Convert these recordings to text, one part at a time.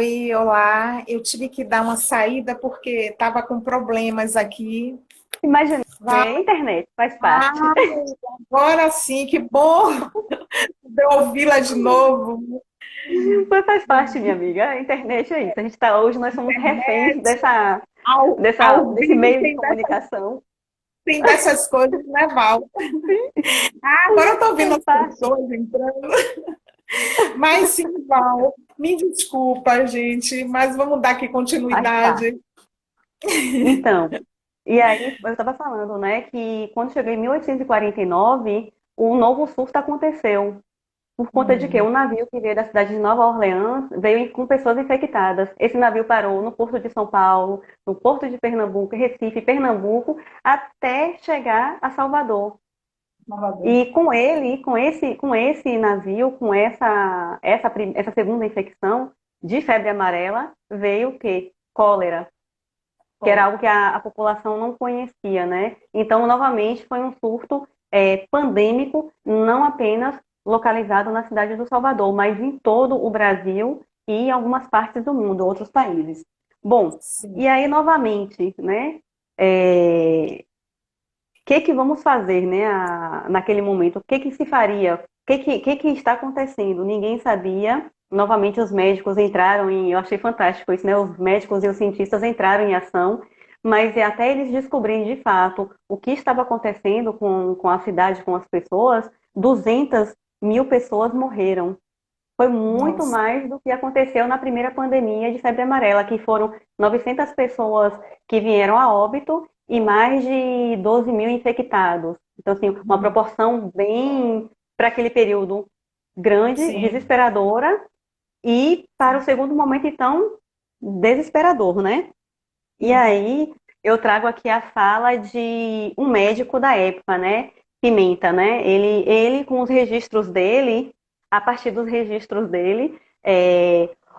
Oi, olá. Eu tive que dar uma saída porque estava com problemas aqui. Imaginei, Vai, internet, faz parte. ai, agora sim, que bom de ouvi-la de novo. Mas faz parte, minha amiga. A internet é isso. A gente tá, hoje nós somos reféns Internet, ao desse vivo meio de comunicação. tem dessas coisas, né, Val? Ah, agora eu estou ouvindo Faz as parte. pessoas entrando. Mas sim, Val, me desculpa, gente, mas vamos dar aqui Faz parte. continuidade. Então, e aí eu estava falando, né, que quando chegou em 1849, um novo surto aconteceu. Por conta de que Hum, um navio que veio da cidade de Nova Orleans com pessoas infectadas. Esse navio parou no Porto de São Paulo, no Porto de Pernambuco, Recife, Pernambuco, até chegar a Salvador. Salvador. E com ele, com esse navio, com essa segunda infecção de febre amarela, veio o quê? Cólera, que era algo que a população não conhecia, né? Então, novamente, foi um surto pandêmico, não apenas localizado na cidade do Salvador, mas em todo o Brasil e em algumas partes do mundo, outros países. Bom, Sim. e aí, novamente, né? é, que vamos fazer, né, naquele momento? O que se faria? O que está acontecendo? Ninguém sabia. Novamente, os médicos entraram eu achei fantástico isso, né? Os médicos e os cientistas entraram em ação, mas até eles descobrirem de fato o que estava acontecendo com a cidade, com as pessoas, 200.000 pessoas morreram. Foi muito Nossa. mais do que aconteceu na primeira pandemia de febre amarela, que foram 900 pessoas que vieram a óbito e mais de 12.000 infectados. Então, assim, uma proporção bem para aquele período grande, Sim. desesperadora, e para o segundo momento, então, desesperador, né? E aí eu trago aqui a fala de um médico da época, né? Pimenta, né? Ele com os registros dele, a partir dos registros dele,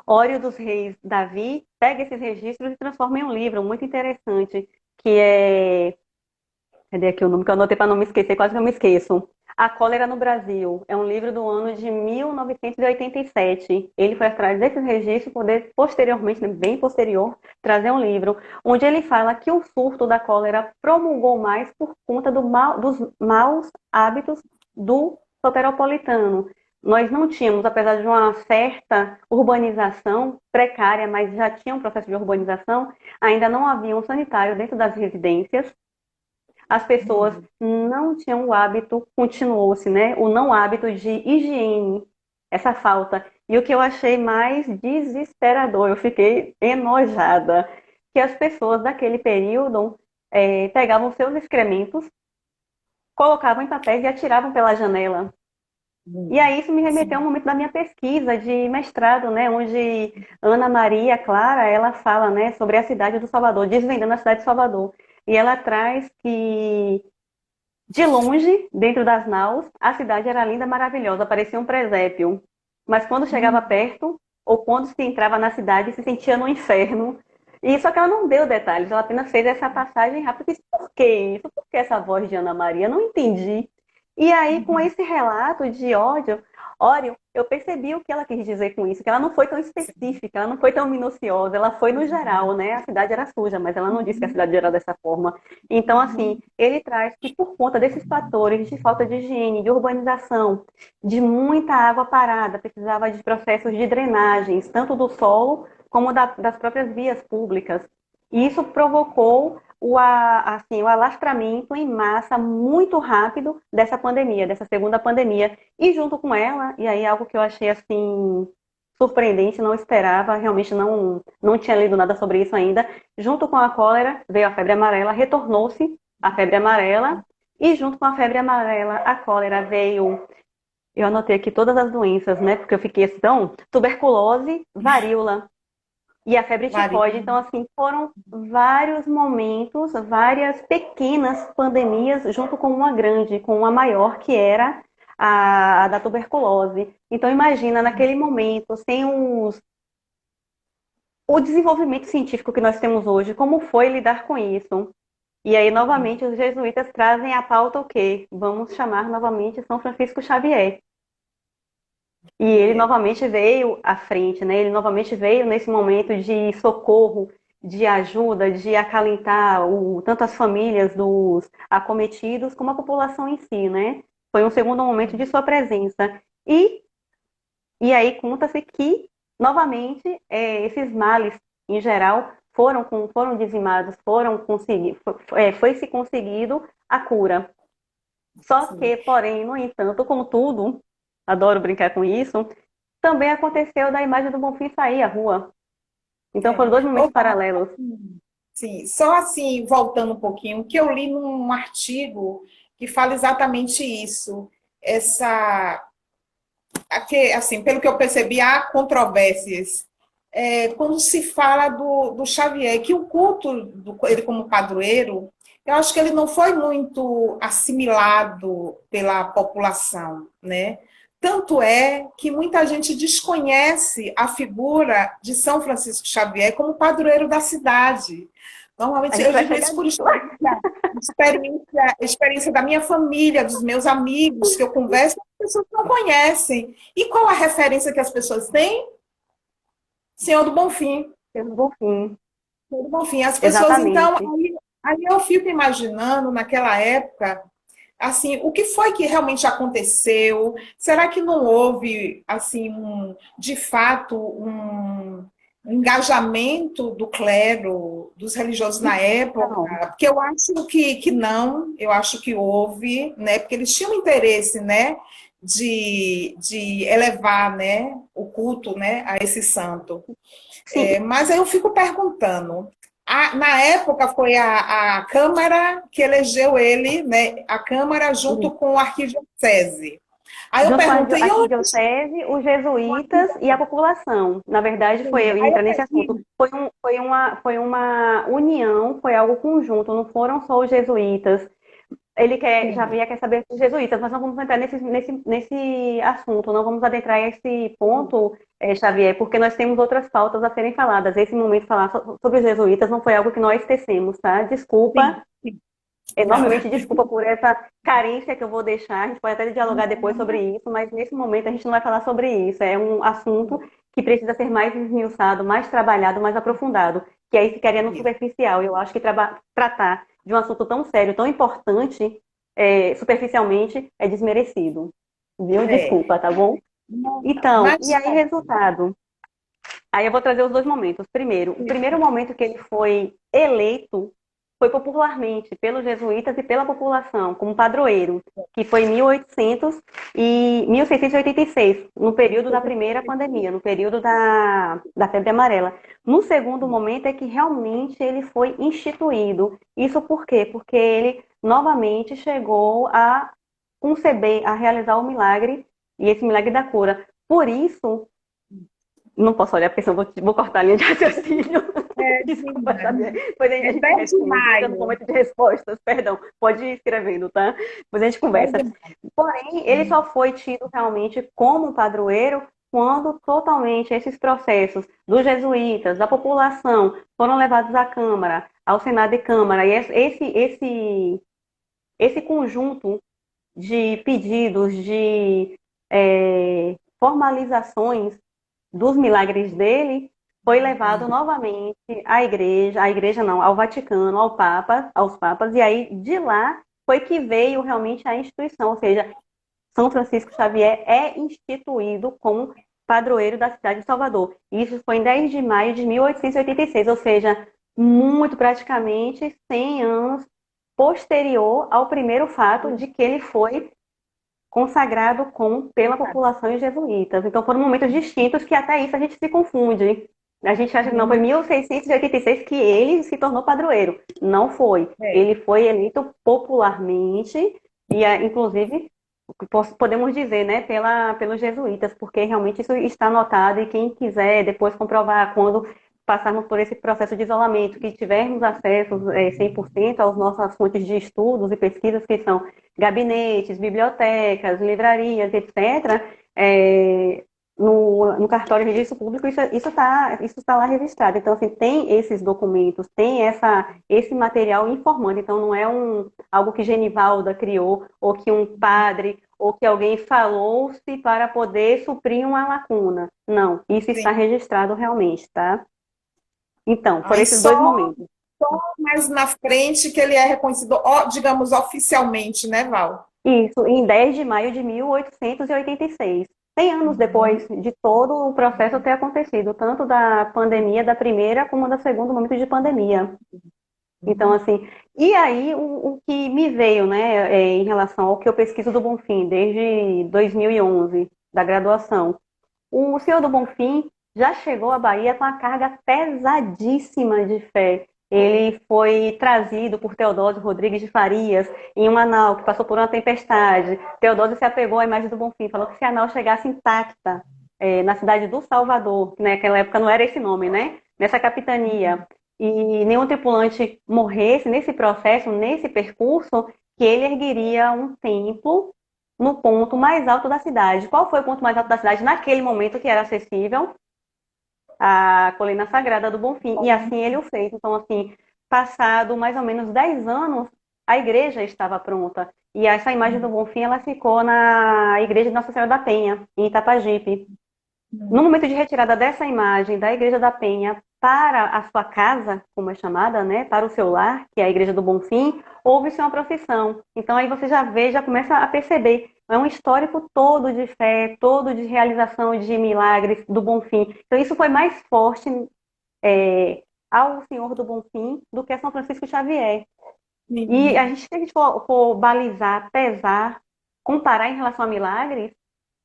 Ório dos Reis Davi pega esses registros e transforma em um livro muito interessante, que é cadê aqui o nome que eu anotei para não me esquecer, quase que eu me esqueço. A Cólera no Brasil. É um livro do ano de 1987. Ele foi atrás desses registros, poder posteriormente, né, bem posterior, trazer um livro onde ele fala que o surto da cólera promulgou mais por conta dos maus hábitos do soteropolitano. Nós não tínhamos, apesar de uma certa urbanização precária, mas já tinha um processo de urbanização, ainda não havia um sanitário dentro das residências. As pessoas não tinham o hábito, continuou-se, né? O não hábito de higiene, essa falta. E o que eu achei mais desesperador, eu fiquei enojada, que as pessoas daquele período pegavam seus excrementos, colocavam em papéis e atiravam pela janela. E aí isso me remeteu a um Sim. momento da minha pesquisa de mestrado, né, onde Ana Maria Clara, ela fala, né, sobre a cidade do Salvador, desvendando a cidade de Salvador. E ela traz que de longe, dentro das naus, a cidade era linda, maravilhosa, parecia um presépio. Mas quando chegava perto, ou quando se entrava na cidade, se sentia no inferno. E só que ela não deu detalhes, ela apenas fez essa passagem rápida e disse, por que isso? Por que essa voz de Ana Maria? Não entendi. E aí, com esse relato de ódio, eu percebi o que ela quis dizer com isso, que ela não foi tão específica, ela não foi tão minuciosa, ela foi no geral, né? A cidade era suja, mas ela não disse que a cidade era dessa forma. Então, assim, ele traz que por conta desses fatores de falta de higiene, de urbanização, de muita água parada, precisava de processos de drenagens, tanto do solo como das próprias vias públicas. E isso provocou o alastramento em massa muito rápido dessa pandemia, dessa segunda pandemia. E junto com ela, e aí algo que eu achei assim surpreendente, não esperava, realmente não tinha lido nada sobre isso ainda. Junto com a cólera veio a febre amarela, retornou-se a febre amarela, e junto com a febre amarela, a cólera veio. Eu anotei aqui todas as doenças, né? Porque eu fiquei assim, então, tuberculose, varíola e a febre Maria. tifoide. Então, assim, foram vários momentos, várias pequenas pandemias, junto com uma grande, com uma maior, que era a da tuberculose. Então, imagina, naquele momento, sem o desenvolvimento científico que nós temos hoje, como foi lidar com isso? E aí, novamente, os jesuítas trazem à pauta o quê? Vamos chamar novamente São Francisco Xavier. E ele novamente veio à frente, né? Ele novamente veio nesse momento de socorro, de ajuda, de acalentar tanto as famílias dos acometidos como a população em si, né? Foi um segundo momento de sua presença. E, e aí conta-se que, novamente, esses males, em geral, foram dizimados, foi-se conseguido a cura. Só Sim. que, porém, no entanto, como tudo, adoro brincar com isso, também aconteceu da imagem do Bonfim sair à rua. Então foram É. dois momentos Ô, paralelos. sim, só assim, voltando um pouquinho, que eu li num artigo que fala exatamente isso. Essa, assim, pelo que eu percebi, há controvérsias. Quando se fala do Xavier, que o culto ele como padroeiro, eu acho que ele não foi muito assimilado pela população, né? Tanto é que muita gente desconhece a figura de São Francisco Xavier como padroeiro da cidade. A Normalmente, gente eu vai digo chegar isso por nisso. experiência da minha família, dos meus amigos que eu converso, as pessoas não conhecem. E qual a referência que as pessoas têm? Senhor do Bonfim. Pelo Bonfim. Senhor do Bonfim. As pessoas, então, Exatamente. aí eu fico imaginando, naquela época, assim, o que foi que realmente aconteceu? Será que não houve, assim, de fato, um engajamento do clero, dos religiosos na época? Então, Porque eu acho que não, eu acho que houve, né? Porque eles tinham interesse, né? De elevar, né, o culto, né, a esse santo. sim, Mas aí eu fico perguntando. Na época foi a Câmara que elegeu ele, né? A Câmara junto com o Arquidiocese. Aí eu junto com a pergunto, e onde arquidiocese, os o jesuítas e a Arquidiocese? população. Na verdade, foi eu Aí entrar nesse assunto. Foi uma união, foi algo conjunto, não foram só os jesuítas. Javier quer saber dos jesuítas, mas não vamos entrar nesse assunto, não vamos adentrar esse ponto, Xavier, porque nós temos outras pautas a serem faladas. Esse momento falar sobre os jesuítas não foi algo que nós tecemos, tá? sim, Desculpa, sim. Não, enormemente desculpa por essa carência que eu vou deixar. A gente pode até dialogar depois sobre isso, mas nesse momento a gente não vai falar sobre isso. É um assunto que precisa ser mais esmiuçado, mais trabalhado, mais aprofundado, que aí ficaria no isso. superficial. Eu acho que tratar de um assunto tão sério, tão importante, superficialmente, é desmerecido. Viu? É. Desculpa, tá bom? Então, e Mas, aí, resultado? Aí eu vou trazer os dois momentos. Primeiro, o primeiro momento que ele foi eleito foi popularmente pelos jesuítas e pela população como padroeiro, que foi em 1686, no período da primeira pandemia, no período da febre amarela. No segundo momento é que realmente ele foi instituído. Isso por quê? Porque ele novamente chegou a conceber, a realizar o milagre, e esse milagre da cura. Por isso, não posso olhar, porque senão vou cortar a linha de raciocínio. Desculpa, menina, Xavier. Depois a é gente 10 de responde. Chega no maio. momento de respostas, perdão. Pode ir escrevendo, tá? Depois a gente 10 conversa. de maio. Porém, ele só foi tido realmente como padroeiro quando totalmente esses processos dos jesuítas, da população, foram levados à Câmara, ao Senado e Câmara. E esse conjunto de pedidos, de formalizações dos milagres dele, foi levado novamente à igreja não, ao Vaticano, aos papas, e aí de lá foi que veio realmente a instituição, ou seja, São Francisco Xavier é instituído como padroeiro da cidade de Salvador. Isso foi em 10 de maio de 1886, ou seja, muito praticamente 100 anos posterior ao primeiro fato de que ele foi consagrado pela população e jesuítas. Então foram momentos distintos que até isso a gente se confunde. A gente acha que não foi em 1686 que ele se tornou padroeiro. Não foi. É, Ele foi eleito popularmente e, inclusive, podemos dizer, né, pelos jesuítas, porque realmente isso está anotado e quem quiser depois comprovar quando passarmos por esse processo de isolamento, que tivermos acesso 100% às nossas fontes de estudos e pesquisas, que são gabinetes, bibliotecas, livrarias, etc., no cartório de registro público, isso tá lá registrado. Então, assim, tem esses documentos, tem esse material informando. Então, não é algo que Genivalda criou, ou que um padre ou que alguém falou-se para poder suprir uma lacuna. Não, isso está Sim. registrado realmente, tá? Então, por Aí esses dois só momentos. mais na frente que ele é reconhecido, digamos, oficialmente, né, Val? Isso, em 10 de maio de 1886. 100 anos depois de todo o processo ter acontecido, tanto da pandemia da primeira como da segunda momento de pandemia. Então, assim, e aí o que me veio, né, em relação ao que eu pesquiso do Bonfim desde 2011, da graduação, o senhor do Bonfim já chegou à Bahia com uma carga pesadíssima de fé. Ele foi trazido por Teodósio Rodrigues de Farias em uma nau que passou por uma tempestade. Teodósio se apegou à imagem do Bonfim, falou que se a nau chegasse intacta na cidade do Salvador, que naquela época não era esse nome, né? Nessa capitania, e nenhum tripulante morresse nesse processo, nesse percurso, que ele ergueria um templo no ponto mais alto da cidade. Qual foi o ponto mais alto da cidade naquele momento que era acessível? A Colina Sagrada do Bonfim. E assim ele o fez. Então, assim, passado mais ou menos 10 anos, a igreja estava pronta. E essa imagem do Bonfim, ela ficou na igreja de Nossa Senhora da Penha, em Itapajipe. No momento de retirada dessa imagem da Igreja da Penha para a sua casa, como é chamada, né, para o seu lar, que é a Igreja do Bonfim, houve-se uma procissão. Então aí você já vê, já começa a perceber. É um histórico todo de fé, todo de realização de milagres do Bonfim. Então isso foi mais forte ao Senhor do Bonfim do que a São Francisco Xavier. E a Sim. gente, se a gente for balizar, pesar, comparar em relação a milagres,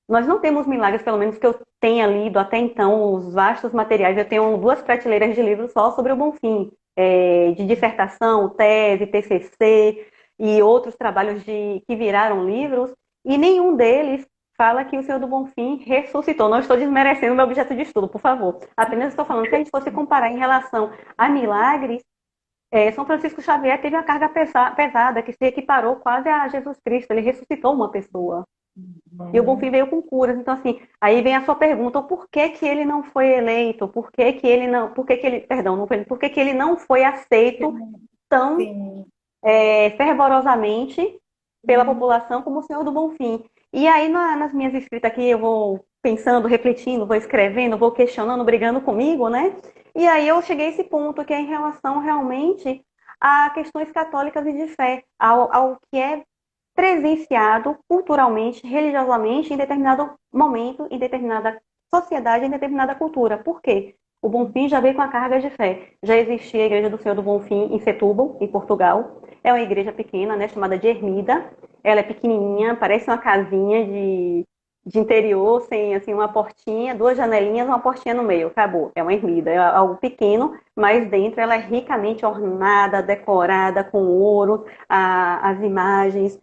nós não temos milagres, pelo menos que eu tenha lido até então, os vastos materiais. Eu tenho duas prateleiras de livros só sobre o Bonfim, de dissertação, tese, TCC e outros trabalhos que viraram livros, e nenhum deles fala que o Senhor do Bonfim ressuscitou. Não estou desmerecendo meu objeto de estudo, por favor. Apenas estou falando que se a gente fosse comparar em relação a milagres, São Francisco Xavier teve uma carga pesada que se equiparou quase a Jesus Cristo. Ele ressuscitou uma pessoa. E o Bonfim veio com curas. Então, assim, aí vem a sua pergunta, por que que ele não foi eleito? Por que que ele não, por que que ele, perdão, não foi, por que que ele não foi aceito tão Sim. fervorosamente pela população como o Senhor do Bonfim? E aí, nas minhas escritas aqui, eu vou pensando, refletindo, vou escrevendo, vou questionando, brigando comigo, né? E aí eu cheguei a esse ponto, que é em relação realmente a questões católicas e de fé, ao que é presenciado culturalmente, religiosamente, em determinado momento, em determinada sociedade, em determinada cultura. Por quê? O Bonfim já veio com a carga de fé. Já existia a Igreja do Senhor do Bonfim em Setúbal, em Portugal. É uma igreja pequena, né, chamada de Ermida. Ela é pequenininha, parece uma casinha de interior, sem assim, uma portinha, duas janelinhas, uma portinha no meio. Acabou. É uma ermida, é algo pequeno, mas dentro ela é ricamente ornada, decorada com ouro, as imagens.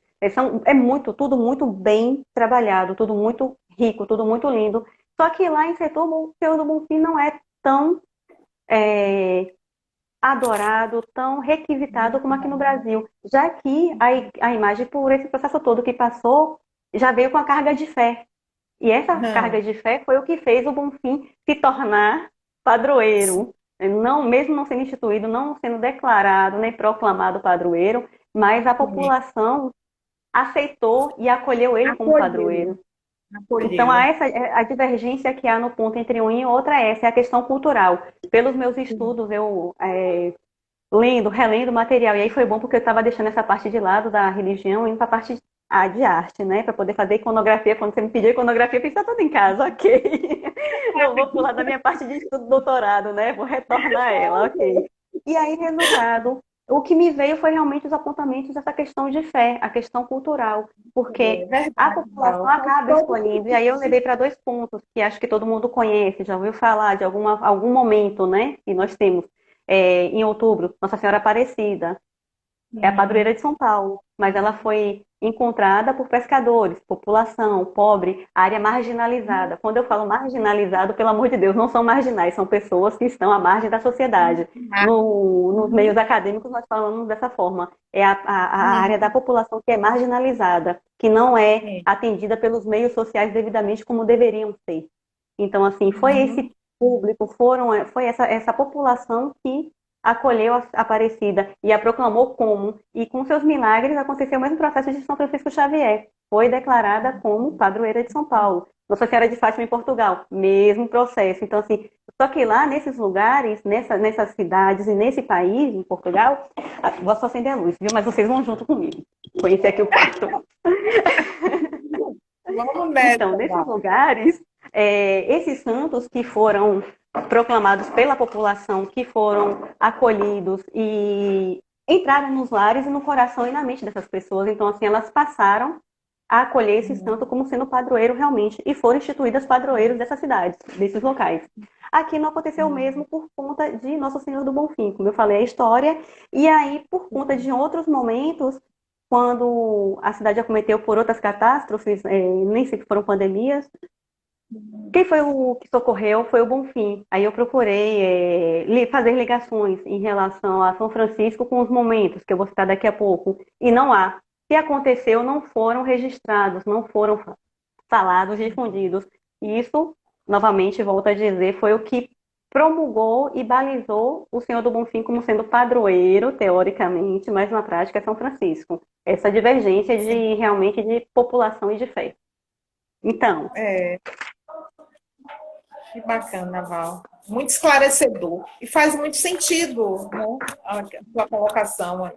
Tudo muito bem trabalhado, tudo muito rico, tudo muito lindo. Só que lá em Setúbal, o Senhor do Bonfim não é tão é, adorado, tão requisitado como aqui no Brasil. Já que a imagem, por esse processo todo que passou, já veio com a carga de fé. E essa carga de fé foi o que fez o Bonfim se tornar padroeiro. Não, mesmo não sendo instituído, não sendo declarado nem proclamado padroeiro, mas a Sim. população aceitou e acolheu ele como Acolheu, padroeiro. Então, acolheu. a divergência que há no ponto entre um e outra é essa, é a questão cultural. Pelos meus estudos, eu lendo, relendo o material, e aí foi bom porque eu estava deixando essa parte de lado da religião e indo para a parte de arte, né? Para poder fazer iconografia. Quando você me pediu iconografia, eu fiz, tá tudo em casa, ok. Não vou pular da minha parte de estudo doutorado, né? Vou retornar a ela, ok. E aí, resultado, o que me veio foi realmente os apontamentos dessa questão de fé, a questão cultural, É porque a verdade, população Val. Faz acaba todo escolhendo, e aí eu sentido. levei para dois pontos que acho que todo mundo conhece, já ouviu falar de algum momento, né? Que nós temos em outubro, Nossa Senhora Aparecida. É a padroeira Sim. de São Paulo, mas ela foi encontrada por pescadores, população pobre, área marginalizada. Quando eu falo marginalizado, pelo amor de Deus, não são marginais, são pessoas que estão à margem da sociedade. Nos meios acadêmicos, nós falamos dessa forma. É a área da população que é marginalizada, que não é Sim. atendida pelos meios sociais devidamente como deveriam ser. Então, assim, foi esse público, foi essa população que acolheu a Aparecida e a proclamou como, e com seus milagres aconteceu o mesmo processo de São Francisco Xavier. foi declarada como padroeira de São Paulo. Nossa Senhora de Fátima em Portugal, mesmo processo. Então, assim, só que lá nesses lugares, nessas cidades e nesse país, em Portugal, vou só acender a luz, viu? Mas vocês vão junto comigo. Conhecer aqui o quarto. Vamos nessa, Então, nesses Val. lugares, esses santos que foram proclamados pela população, que foram acolhidos e entraram nos lares e no coração e na mente dessas pessoas. Então, assim, elas passaram a acolher esse santo como sendo padroeiro realmente e foram instituídas padroeiros dessas cidades, desses locais. Aqui não aconteceu o mesmo por conta de Nosso Senhor do Bonfim, como eu falei a história, e aí por conta de outros momentos, quando a cidade acometeu por outras catástrofes, nem sei que foram pandemias, quem foi o que socorreu foi o Bonfim. Aí eu procurei fazer ligações em relação a São Francisco com os momentos, que eu vou citar daqui a pouco, e não há. Se aconteceu, não foram registrados, não foram falados, difundidos. E isso, novamente, volto a dizer, foi o que promulgou e balizou o Senhor do Bonfim como sendo padroeiro, teoricamente, mas na prática é São Francisco. Essa divergência de realmente de população e de fé. Então, É, que bacana, Val. Muito esclarecedor. E faz muito sentido, né, a sua colocação aí.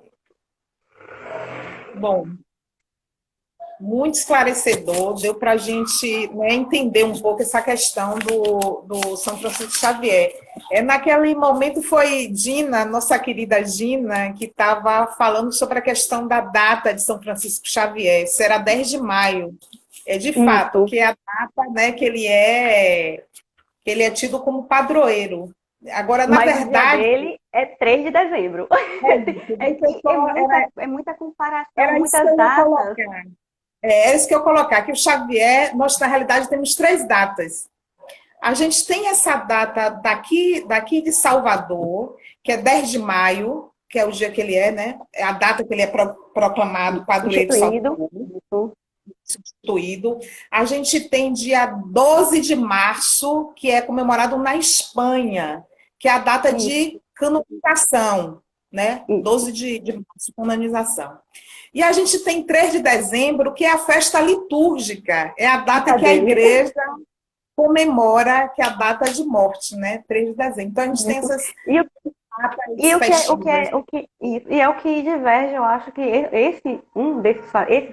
Bom, muito esclarecedor, deu para a gente, né, entender um pouco essa questão do São Francisco Xavier. Naquele momento foi Dina, nossa querida Dina, que estava falando sobre a questão da data de São Francisco Xavier. Será 10 de maio. De fato, que é a data, né, que ele é tido como padroeiro. Agora, na mas verdade... o dia dele é 3 de dezembro. É muita comparação, era isso que muitas eu ia datas. colocar. É isso que eu ia colocar, que o Xavier, nós, na realidade, temos 3 datas. A gente tem essa data daqui de Salvador, que é 10 de maio, que é o dia que ele é, né? É a data que ele é proclamado padroeiro de Instituído. Salvador. Substituído. A gente tem dia 12 de março, que é comemorado na Espanha, que é a data de canonização, né? 12 de março, canonização. E a gente tem 3 de dezembro, que é a festa litúrgica, é a data que a igreja comemora, que é a data de morte, né? 3 de dezembro. Então a gente tem essas E é o que diverge, eu acho que esse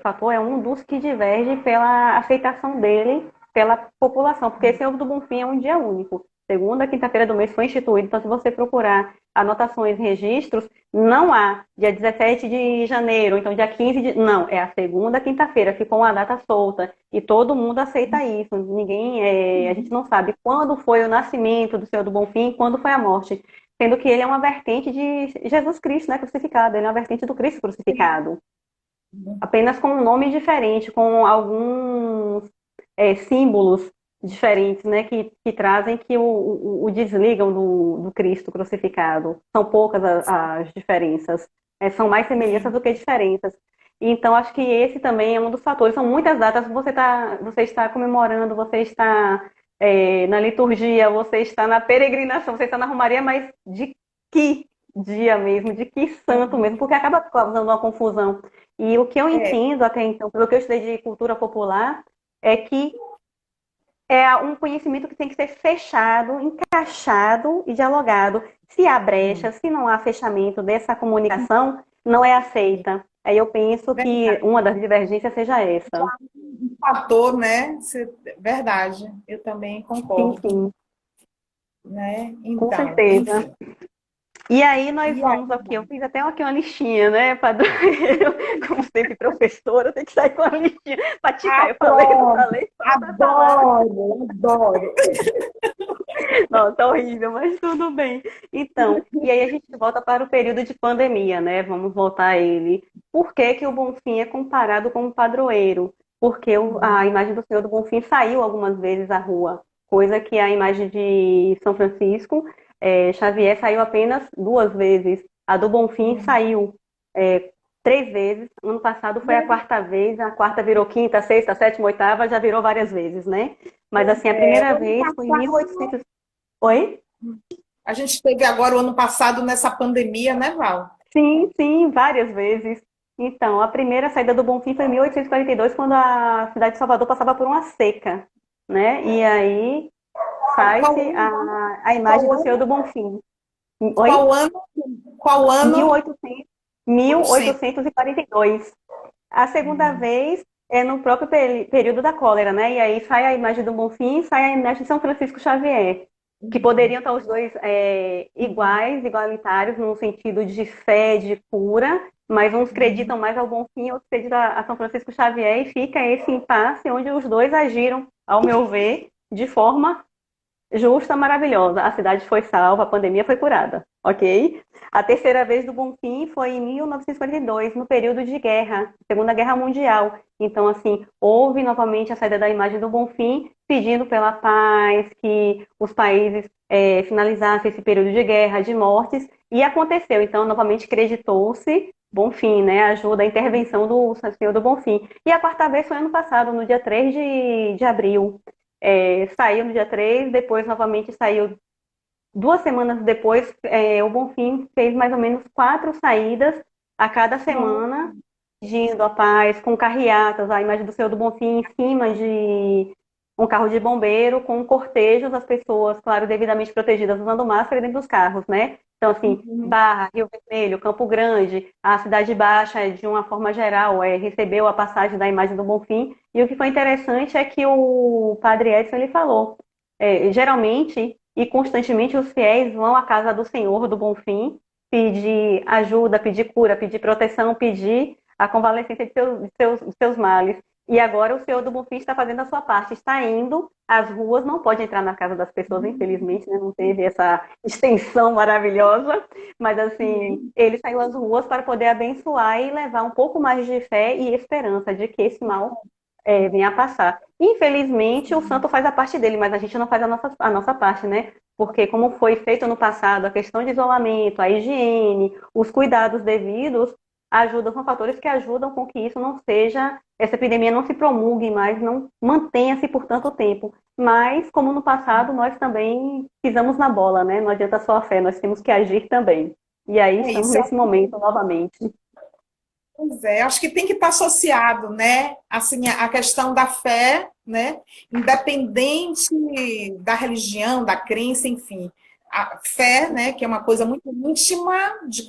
fator é um dos que diverge pela aceitação dele pela população, porque esse Ovo do Bonfim é um dia único. Segunda quinta-feira do mês foi instituído, então se você procurar anotações, registros, não há dia 17 de janeiro, então dia 15 de... Não, é a segunda quinta-feira, ficou uma data solta, e todo mundo aceita isso. A gente não sabe quando foi o nascimento do Senhor do Bonfim, quando foi a morte. Sendo que ele é uma vertente de Jesus Cristo, né, crucificado. Ele é uma vertente do Cristo crucificado. Apenas com um nome diferente, com alguns símbolos diferentes, né, que trazem que o desligam do Cristo crucificado. São poucas as diferenças. São mais semelhanças do que diferenças. Então, acho que esse também é um dos fatores. São muitas datas que você está comemorando, você está na liturgia, você está na peregrinação, você está na romaria, mas de que dia mesmo, de que santo mesmo, porque acaba causando uma confusão. E o que eu entendo até então, pelo que eu estudei de cultura popular, é que é um conhecimento que tem que ser fechado, encaixado e dialogado. Se há brecha, se não há fechamento dessa comunicação, não é aceita. Aí eu penso que uma das divergências seja essa. Um fator, né? Verdade, eu também concordo. Sim, sim. Né? Com Então, certeza. enfim. E aí nós vamos aqui, eu fiz até aqui uma listinha, né, padroeiro, como sempre professora, eu tenho que sair com a listinha, praticar, eu falei, adoro. Não, tá horrível, mas tudo bem. Então, e aí a gente volta para o período de pandemia, né, vamos voltar a ele. Por que que o Bonfim é comparado com o padroeiro? Porque a imagem do Senhor do Bonfim saiu algumas vezes à rua, coisa que a imagem de São Francisco... Xavier saiu apenas 2 vezes. A do Bonfim saiu 3 vezes. Ano passado foi a 4ª vez. A 4ª virou 5ª, 6ª, 7ª, 8ª. Já virou várias vezes, né? Mas assim, a primeira vez foi em 1800... Oi? A gente teve agora o ano passado nessa pandemia, né, Val? Sim, várias vezes. Então, a primeira saída do Bonfim foi em 1842, quando a cidade de Salvador passava por uma seca, né? E aí Qual sai-se ano? a imagem Qual do Senhor ano? do Bonfim. Qual Oi? ano? Qual ano? 1800, Sim. 1842. A segunda vez é no próprio período da cólera, né? E aí sai a imagem do Bonfim, sai a imagem de São Francisco Xavier, que poderiam estar os dois iguais, igualitários, no sentido de fé, de cura, mas uns acreditam mais ao Bonfim, outros acreditam a São Francisco Xavier, e fica esse impasse onde os dois agiram, ao meu ver, de forma justa, maravilhosa. A cidade foi salva, a pandemia foi curada, ok? A terceira vez do Bonfim foi em 1942, no período de guerra, Segunda Guerra Mundial. Então, assim, houve novamente a saída da imagem do Bonfim, pedindo pela paz, que os países finalizassem esse período de guerra, de mortes, e aconteceu. Então, novamente, acreditou-se Bonfim, né? A ajuda, a intervenção do Senhor do Bonfim. E a quarta vez foi ano passado, no dia 3 de abril. Saiu no dia 3, depois novamente saiu 2 semanas depois. O Bonfim fez mais ou menos 4 saídas a cada semana, pedindo a paz, com carreatas, a imagem do Senhor do Bonfim em cima de um carro de bombeiro, com cortejos, as pessoas, claro, devidamente protegidas, usando máscara dentro dos carros, né? Então, assim, Uhum. Barra, Rio Vermelho, Campo Grande, a Cidade Baixa, de uma forma geral, recebeu a passagem da imagem do Bonfim. E o que foi interessante é que o padre Edson, ele falou, geralmente e constantemente os fiéis vão à casa do Senhor do Bonfim pedir ajuda, pedir cura, pedir proteção, pedir a convalescência de seus males. E agora o Senhor do Bonfim está fazendo a sua parte, está indo às ruas, não pode entrar na casa das pessoas, infelizmente, né? Não teve essa extensão maravilhosa, mas assim, ele saiu às ruas para poder abençoar e levar um pouco mais de fé e esperança de que esse mal venha a passar. Infelizmente, o santo faz a parte dele, mas a gente não faz a nossa parte, né? Porque como foi feito no passado, a questão de isolamento, a higiene, os cuidados devidos, são fatores que ajudam com que isso não seja, essa epidemia não se promulgue mais, não mantenha-se por tanto tempo. Mas, como no passado, nós também pisamos na bola, né? Não adianta só a fé, nós temos que agir também. E aí É estamos isso. nesse momento novamente. Pois é, acho que tem que estar associado, né? Assim, a questão da fé, né? Independente da religião, da crença, enfim. A fé, né? Que é uma coisa muito íntima,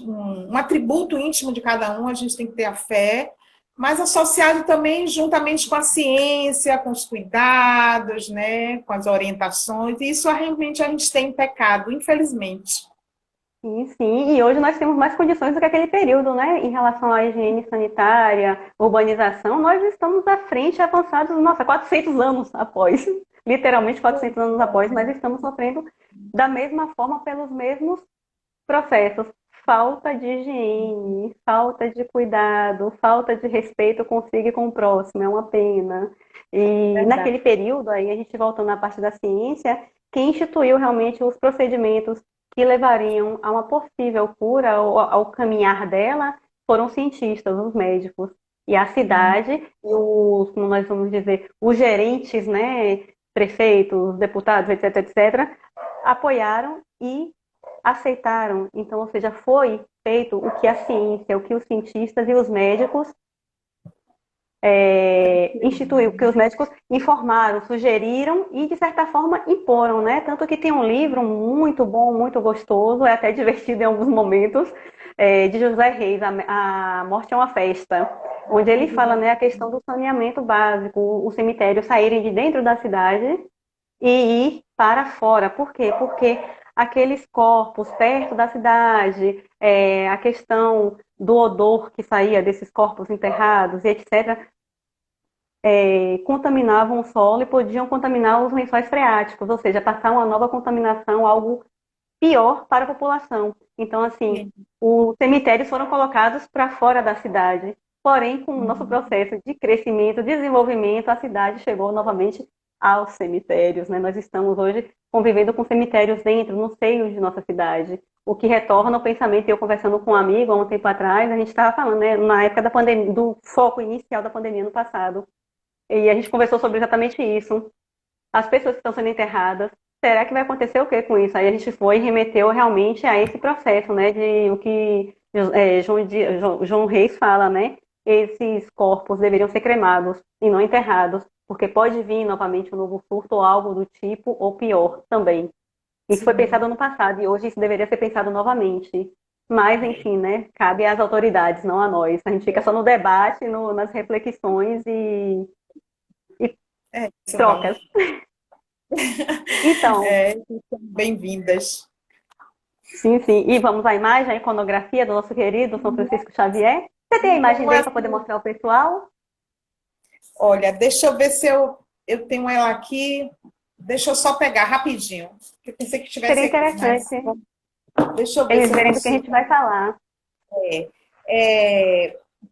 um atributo íntimo de cada um, a gente tem que ter a fé, mas associado também juntamente com a ciência, com os cuidados, né? Com as orientações. E isso realmente a gente tem pecado, infelizmente. Sim, sim, e hoje nós temos mais condições do que aquele período, né? Em relação à higiene sanitária, urbanização, nós estamos à frente, avançados, nossa, 400 anos após, literalmente 400 anos após, mas estamos sofrendo da mesma forma pelos mesmos processos. Falta de higiene, falta de cuidado, falta de respeito consigo e com o próximo, é uma pena. E Verdade. naquele período, aí a gente voltando na parte da ciência, quem instituiu realmente os procedimentos que levariam a uma possível cura ou ao caminhar dela foram os cientistas, os médicos. E a cidade e como nós vamos dizer, os gerentes, né, prefeitos, deputados, etc, etc, apoiaram e aceitaram. Então, ou seja, foi feito o que a ciência, o que os cientistas e os médicos instituiu, que os médicos informaram, sugeriram e, de certa forma, imporam, né? Tanto que tem um livro muito bom, muito gostoso, é até divertido em alguns momentos, de José Reis, a Morte é uma Festa, onde ele fala, né, a questão do saneamento básico, os cemitérios saírem de dentro da cidade e ir para fora. Por quê? Porque aqueles corpos perto da cidade, a questão do odor que saía desses corpos enterrados e etc., contaminavam o solo e podiam contaminar os lençóis freáticos, ou seja, passar uma nova contaminação, algo pior para a população. Então, assim, os cemitérios foram colocados para fora da cidade. Porém, com o nosso processo de crescimento, desenvolvimento, a cidade chegou novamente aos cemitérios, né? Nós estamos hoje convivendo com cemitérios dentro, no seio de nossa cidade. O que retorna o pensamento, eu conversando com um amigo há um tempo atrás, a gente estava falando, né, na época da pandemia, do foco inicial da pandemia no passado, e a gente conversou sobre exatamente isso. As pessoas que estão sendo enterradas, será que vai acontecer o que com isso? Aí a gente foi e remeteu realmente a esse processo, né, de o que João Reis fala, né? Esses corpos deveriam ser cremados e não enterrados, porque pode vir novamente um novo surto ou algo do tipo, ou pior também. Isso foi pensado Sim. no passado e hoje isso deveria ser pensado novamente. Mas, enfim, né? Cabe às autoridades, não a nós. A gente fica só no debate, nas reflexões e É isso, Val. trocas. Então, É, são bem-vindas. sim, sim. E vamos à imagem, a iconografia do nosso querido São Francisco Xavier. Você tem a imagem Então, dele para assim, poder mostrar ao pessoal? olha, deixa eu ver se eu tenho ela aqui. Deixa eu só pegar rapidinho. Eu pensei que tivesse Seria aqui, mas interessante deixa eu ver eles se eu verem do que a consigo. gente vai falar.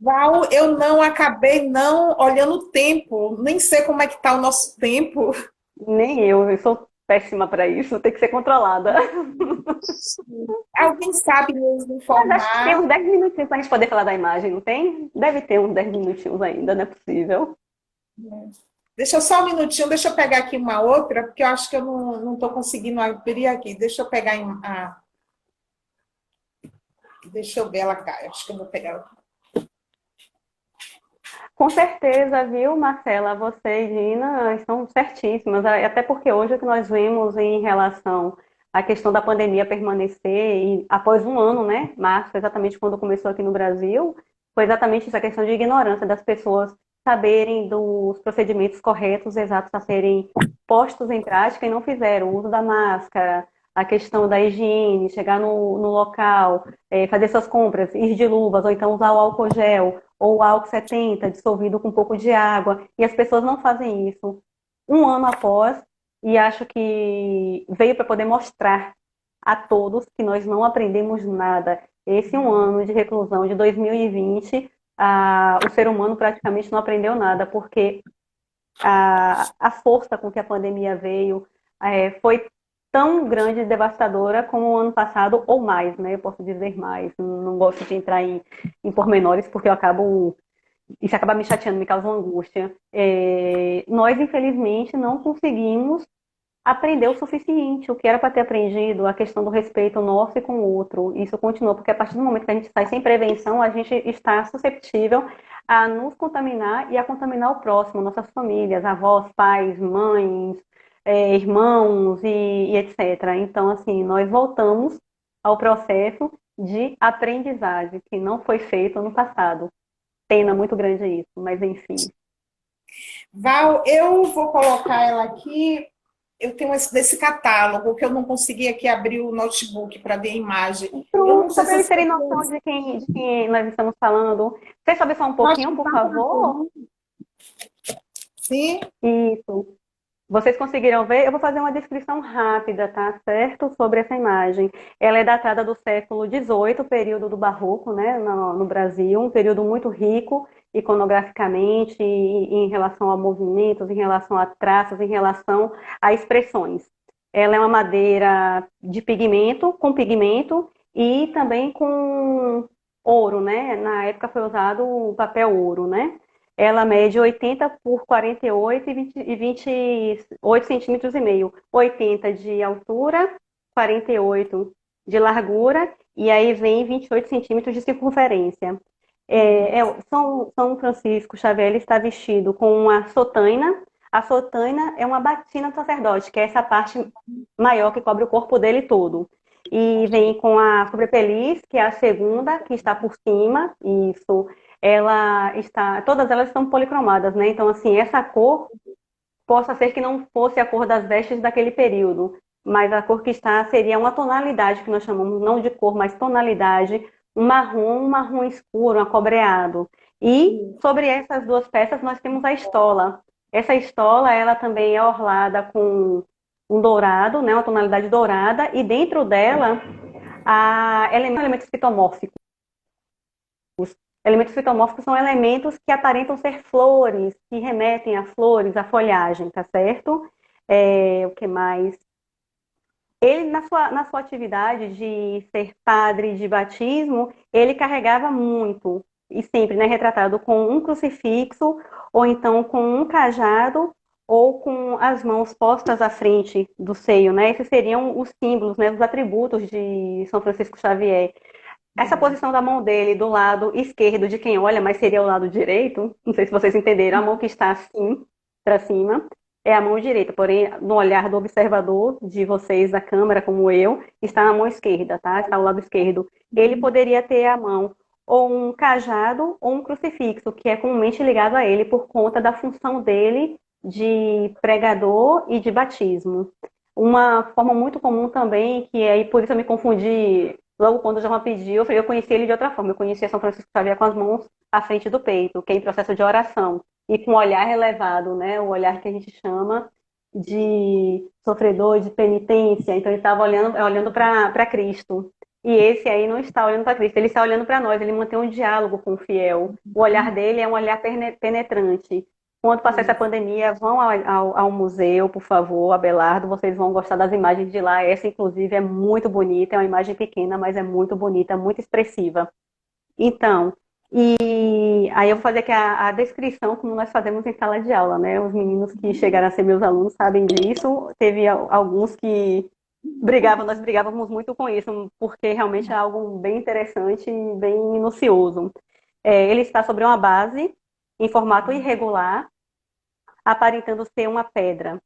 Val, eu não acabei não olhando o tempo. Nem sei como é que está o nosso tempo. Nem eu sou péssima para isso, tem que ser controlada. Alguém sabe nos Mas acho que tem informar? uns 10 minutinhos para a gente poder falar da imagem, não tem? Deve ter uns 10 minutinhos ainda, não é possível. Deixa eu só um minutinho, deixa eu pegar aqui uma outra, porque eu acho que eu não estou conseguindo abrir aqui. Deixa eu pegar deixa eu ver ela cá. Acho que eu vou pegar ela. Com certeza, viu, Marcela? Você e Gina estão certíssimas. Até porque hoje o que nós vemos em relação à questão da pandemia permanecer, e após um ano, né? Março, exatamente quando começou aqui no Brasil, foi exatamente essa questão de ignorância das pessoas saberem dos procedimentos corretos, exatos a serem postos em prática e não fizeram. O uso da máscara, a questão da higiene, chegar no local, fazer suas compras, ir de luvas, ou então usar o álcool gel ou álcool 70 dissolvido com um pouco de água, e as pessoas não fazem isso um ano após, e acho que veio para poder mostrar a todos que nós não aprendemos nada. Esse um ano de reclusão de 2020, o ser humano praticamente não aprendeu nada, porque a força com que a pandemia veio foi tão grande e devastadora como o ano passado, ou mais, né? Eu posso dizer mais. Não gosto de entrar em pormenores, porque eu acabo isso acaba me chateando, me causa uma angústia. Nós, infelizmente, não conseguimos aprender o suficiente, o que era para ter aprendido, a questão do respeito nosso e com o outro. Isso continua, porque a partir do momento que a gente sai sem prevenção, a gente está susceptível a nos contaminar e a contaminar o próximo, nossas famílias, avós, pais, mães, irmãos e etc. Então, assim, nós voltamos ao processo de aprendizagem que não foi feito no passado. Pena muito grande isso, mas enfim. Val, eu vou colocar ela aqui. Eu tenho desse catálogo que eu não consegui aqui abrir o notebook para ver a imagem. Eu não Pronto, só sei para se eles as terem noção pessoas. de quem nós estamos falando. Você sabe só um Acho pouquinho, que por dá para ver. favor? Sim, Isso. Vocês conseguiram ver? Eu vou fazer uma descrição rápida, tá certo? Sobre essa imagem. Ela é datada do século XVIII, período do Barroco, né, no Brasil, um período muito rico iconograficamente, em relação a movimentos, em relação a traços, em relação a expressões. Ela é uma madeira de pigmento, com pigmento e também com ouro, né? Na época foi usado o papel ouro, né? Ela mede 80 por 48 e 28 centímetros e meio. 80 de altura, 48 de largura, e aí vem 28 centímetros de circunferência. São Francisco Xavier ele está vestido com uma sotaina. A sotaina é uma batina do sacerdote, que é essa parte maior que cobre o corpo dele todo. E vem com a sobrepeliz, que é a segunda, que está por cima, isso todas elas estão policromadas, né? Então, assim, essa cor possa ser que não fosse a cor das vestes daquele período, mas a cor que está seria uma tonalidade que nós chamamos não de cor, mas tonalidade, um marrom escuro, um acobreado. E sobre essas duas peças nós temos a estola. Essa estola, ela também é orlada com um dourado, né, uma tonalidade dourada, e dentro dela há elementos fitomórficos. Elementos fitomórficos são elementos que aparentam ser flores, que remetem a flores, a folhagem, tá certo? O que mais? Ele, na sua atividade de ser padre de batismo, ele carregava muito, e sempre, né, retratado com um crucifixo, ou então com um cajado, ou com as mãos postas à frente do seio, né? Esses seriam os símbolos, né, os atributos de São Francisco Xavier. essa posição da mão dele do lado esquerdo de quem olha, mas seria o lado direito, não sei se vocês entenderam, a mão que está assim, para cima, é a mão direita, porém, no olhar do observador, de vocês da câmera, como eu, está na mão esquerda, tá? Está ao lado esquerdo. Ele poderia ter a mão ou um cajado ou um crucifixo, que é comumente ligado a ele por conta da função dele de pregador e de batismo. Uma forma muito comum também, que aí por isso eu me confundi logo quando o João pediu, eu conheci ele de outra forma. Eu conhecia São Francisco Xavier com as mãos à frente do peito, que é em processo de oração, e com o olhar elevado, né? O olhar que a gente chama de sofredor, de penitência. Então ele estava olhando para Cristo. E esse aí não está olhando para Cristo, ele está olhando para nós, ele mantém um diálogo com o fiel. O olhar dele é um olhar penetrante. Quando passar essa pandemia, vão ao museu, por favor, Abelardo, vocês vão gostar das imagens de lá. Essa, inclusive, é muito bonita, é uma imagem pequena, mas é muito bonita, muito expressiva. Então, e aí eu vou fazer aqui a descrição, como nós fazemos em sala de aula, né? Os meninos que chegaram a ser meus alunos sabem disso. Teve alguns que nós brigávamos muito com isso, porque realmente é algo bem interessante e bem minucioso. Ele está sobre uma base em formato irregular, aparentando ser uma pedra.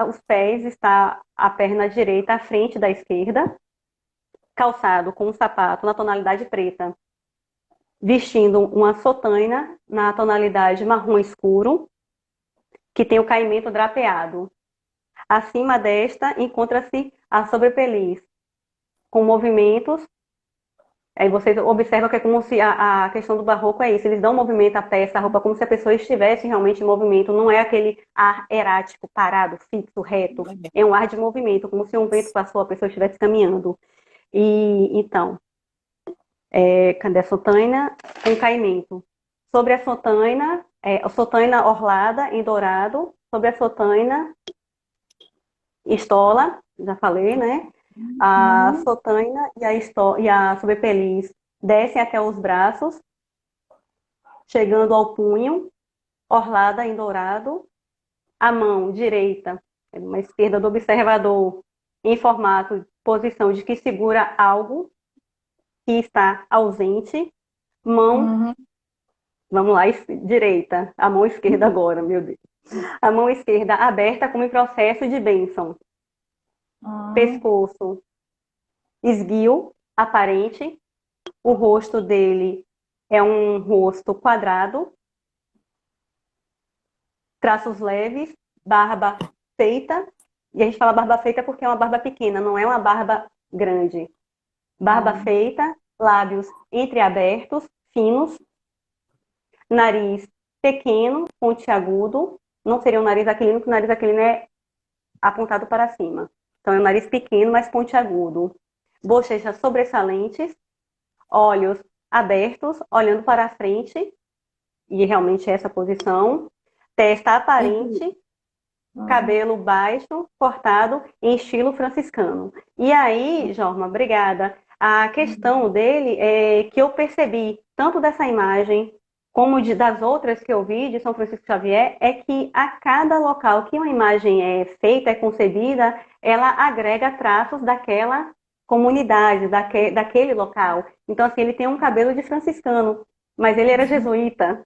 Os pés está a perna direita à frente da esquerda, calçado com um sapato na tonalidade preta, vestindo uma sotaina na tonalidade marrom escuro, que tem o caimento drapeado. Acima desta encontra-se a sobrepeliz, com movimentos. Aí vocês observam que é como se a questão do barroco é isso, eles dão movimento à peça, a roupa, como se a pessoa estivesse realmente em movimento, não é aquele ar erático, parado, fixo, reto, é um ar de movimento, como se um vento passou, a pessoa estivesse caminhando. E então, cadê a sotaina? Com caimento. Sobre a sotaina orlada em dourado, sobre a sotaina estola, já falei, né? A sotaina e a sobrepeliz descem até os braços, chegando ao punho, orlada em dourado. A mão direita, uma esquerda do observador, em formato de posição de que segura algo que está ausente. Mão, vamos lá, direita. A mão esquerda agora, meu Deus. A mão esquerda aberta como em processo de bênção. Pescoço esguio, aparente. O rosto dele é um rosto quadrado. Traços leves, barba feita. E a gente fala barba feita porque é uma barba pequena, não é uma barba grande. Barba feita, lábios entreabertos, finos. Nariz pequeno, pontiagudo. Não seria um nariz aquilino, porque o nariz aquilino é apontado para cima. Então é um nariz pequeno, mas pontiagudo. Bochechas sobressalentes, olhos abertos, olhando para a frente, e realmente essa posição. Testa aparente, cabelo baixo, cortado, em estilo franciscano. E aí, Jorma, obrigada. A questão dele é que eu percebi, tanto dessa imagem, como das outras que eu vi de São Francisco Xavier, é que a cada local que uma imagem é feita, é concebida, ela agrega traços daquela comunidade, daquele local. Então, assim, ele tem um cabelo de franciscano, mas ele era jesuíta.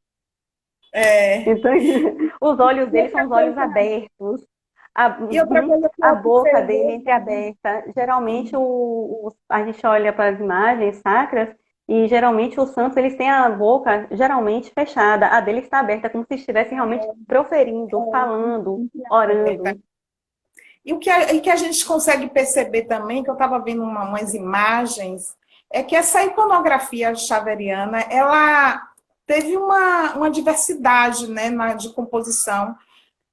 Então, os olhos dele são os olhos abertos. A boca dele entreaberta. Geralmente, a gente olha para as imagens sacras e, geralmente, os santos eles têm a boca geralmente fechada. A dele está aberta, como se estivesse realmente proferindo, falando, orando. E o que a gente consegue perceber também, que eu estava vendo umas imagens, é que essa iconografia xaveriana, ela teve uma diversidade, né, de composição.